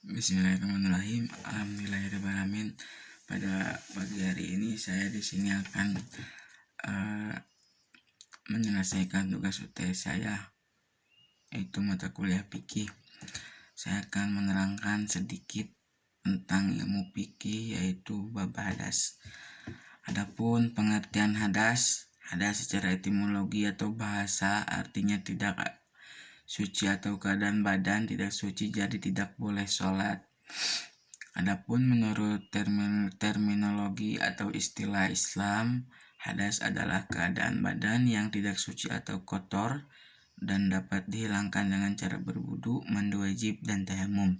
Bismillahirrahmanirrahim. Alhamdulillahirrahmanirrahim. Pada pagi hari ini saya di sini akan menyelesaikan tugas UTS saya, yaitu mata kuliah fikih. Saya akan menerangkan sedikit tentang ilmu fikih, yaitu bab hadas. Adapun pengertian hadas secara etimologi atau bahasa artinya tidak suci atau keadaan badan tidak suci, jadi tidak boleh sholat. Adapun menurut terminologi atau istilah Islam, hadas adalah keadaan badan yang tidak suci atau kotor dan dapat dihilangkan dengan cara berwudu, mandi wajib, dan tayamum.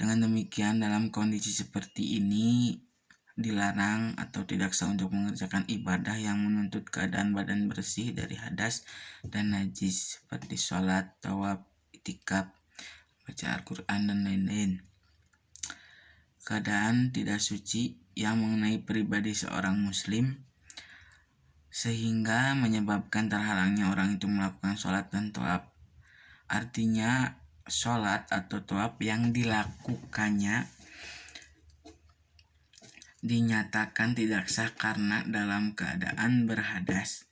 Dengan demikian, dalam kondisi seperti ini dilarang atau tidak sah untuk mengerjakan ibadah yang menuntut keadaan badan bersih dari hadas dan najis seperti sholat, tawaf, itikaf, baca Al-Quran, dan lain-lain. Keadaan tidak suci yang mengenai pribadi seorang muslim sehingga menyebabkan terhalangnya orang itu melakukan sholat dan tawaf. Artinya sholat atau tawaf yang dilakukannya dinyatakan tidak sah karena dalam keadaan berhadas.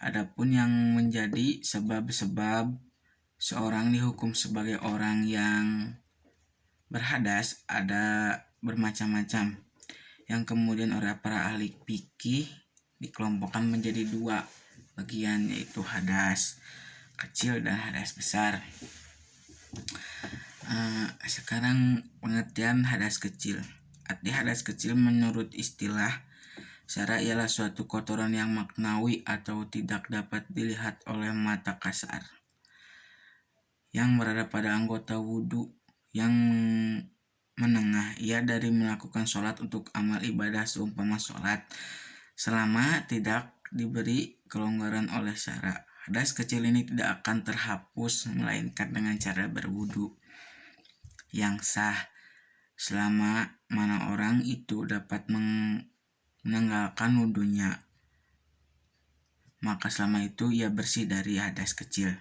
Adapun yang menjadi sebab-sebab seorang dihukum sebagai orang yang berhadas ada bermacam-macam, yang kemudian oleh para ahli fikih dikelompokkan menjadi dua bagian, yaitu hadas kecil dan hadas besar. Sekarang pengertian hadas kecil. Arti hadas kecil menurut istilah syara ialah suatu kotoran yang maknawi atau tidak dapat dilihat oleh mata kasar yang berada pada anggota wudhu yang menengah, ia dari melakukan sholat untuk amal ibadah seumpama sholat, selama tidak diberi kelonggaran oleh syara. Hadas kecil ini tidak akan terhapus melainkan dengan cara berwudhu yang sah, selama mana orang itu dapat menanggalkan wudhunya, maka selama itu ia bersih dari hadas kecil.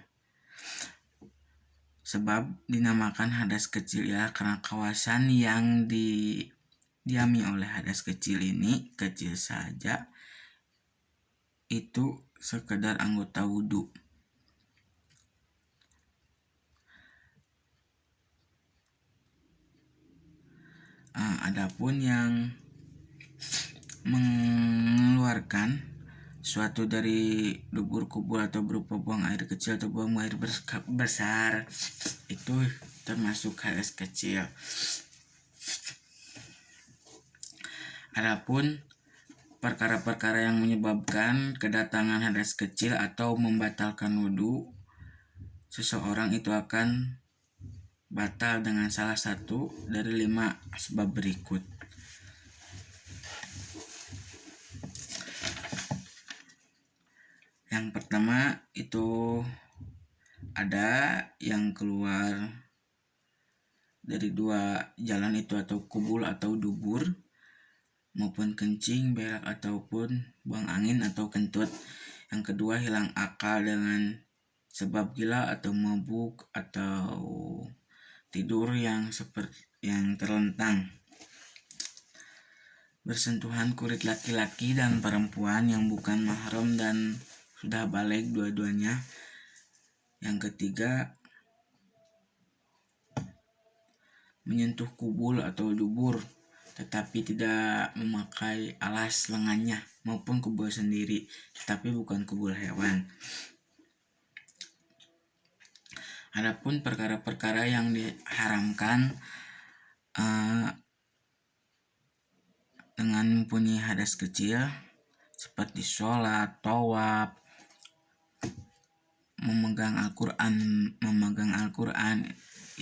Sebab dinamakan hadas kecil ya karena kawasan yang didiami oleh hadas kecil ini kecil saja, itu sekedar anggota wudhu. Adapun yang mengeluarkan suatu dari dubur kubur atau berupa buang air kecil atau buang air besar, itu termasuk hadas kecil. Adapun perkara-perkara yang menyebabkan kedatangan hadas kecil atau membatalkan wudhu seseorang itu akan batal dengan salah satu dari 5 sebab berikut. Yang pertama itu ada yang keluar dari 2 jalan itu atau kubul atau dubur, maupun kencing, berak, ataupun buang angin atau kentut. Yang kedua hilang akal dengan sebab gila atau mabuk atau tidur yang terlentang. Bersentuhan kulit laki-laki dan perempuan yang bukan mahram dan sudah balik dua-duanya. Yang ketiga menyentuh kubul atau dubur tetapi tidak memakai alas lengannya, maupun kubul sendiri tetapi bukan kubul hewan. Adapun perkara-perkara yang diharamkan dengan mempunyai hadas kecil seperti sholat, tawaf, memegang Al-Quran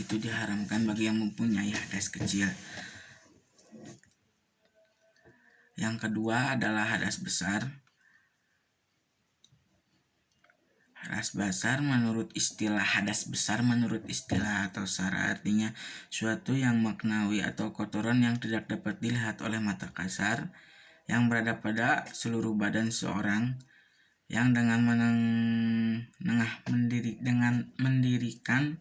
itu diharamkan bagi yang mempunyai hadas kecil. Yang kedua adalah hadas besar. Hadas besar menurut istilah atau syara artinya suatu yang maknawi atau kotoran yang tidak dapat dilihat oleh mata kasar yang berada pada seluruh badan seorang yang dengan mendirikan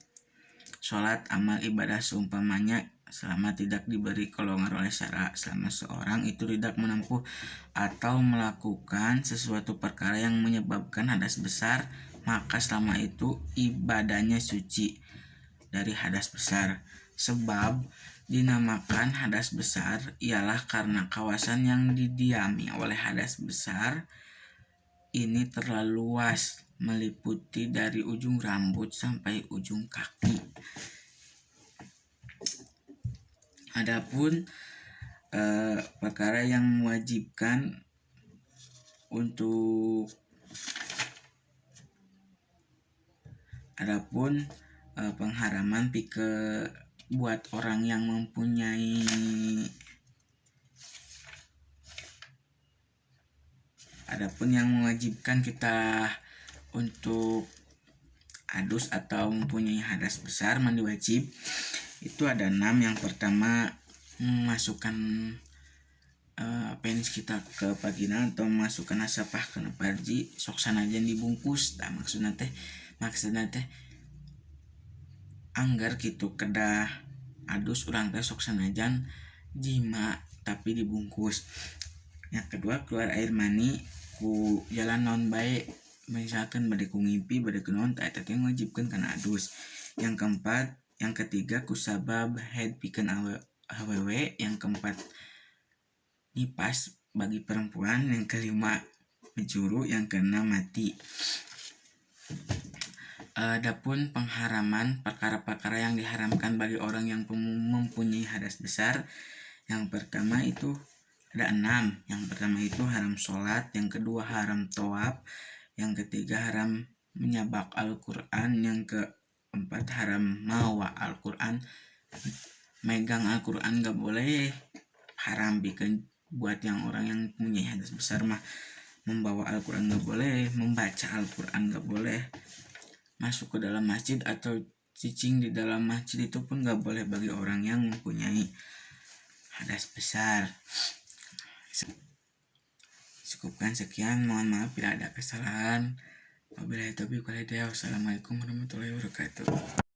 sholat, amal ibadah seumpamanya, selama tidak diberi golongan oleh syara. Selama seorang itu tidak menempuh atau melakukan sesuatu perkara yang menyebabkan hadas besar, maka selama itu ibadahnya suci dari hadas besar. Sebab dinamakan hadas besar ialah karena kawasan yang didiami oleh hadas besar ini terlalu luas, meliputi dari ujung rambut sampai ujung kaki. Adapun perkara yang mewajibkan untuk pengharaman buat orang yang mempunyai adapun yang mewajibkan kita untuk adus atau mempunyai hadas besar mandi wajib itu ada 6. Yang pertama, memasukkan penis kita ke vagina atau memasukkan asapah ke parji sok sanajan dibungkus. Maksudnya teh anggar gitu kedah adus urang teh sok sanajan jima tapi dibungkus. Yang kedua, keluar air mani ku jalan non baik, misalkan bade ku ngimpi bade kunaon teh eta teh ngawajibkeun kana adus. Yang ketiga kusabab head pikeun awewe. Yang keempat, nipas bagi perempuan. Yang kelima, menjuru. Yang keenam, mati. Adapun pengharaman perkara-perkara yang diharamkan bagi orang yang mempunyai hadas besar, yang pertama itu ada 6. Yang pertama itu haram sholat, yang kedua haram tawaf, yang ketiga haram menyabak Al-Quran, yang keempat haram mawa Al-Quran. Megang Al-Quran gak boleh, haram bikin buat yang orang yang punya hadas besar mah. Membawa Al-Quran gak boleh, membaca Al-Quran gak boleh, masuk ke dalam masjid atau cicing di dalam masjid itu pun gak boleh bagi orang yang mempunyai hadas besar. Cukupkan sekian, mohon maaf bila ada kesalahan. Wabillahi taufiq wal hidayah. Wassalamualaikum warahmatullahi wabarakatuh.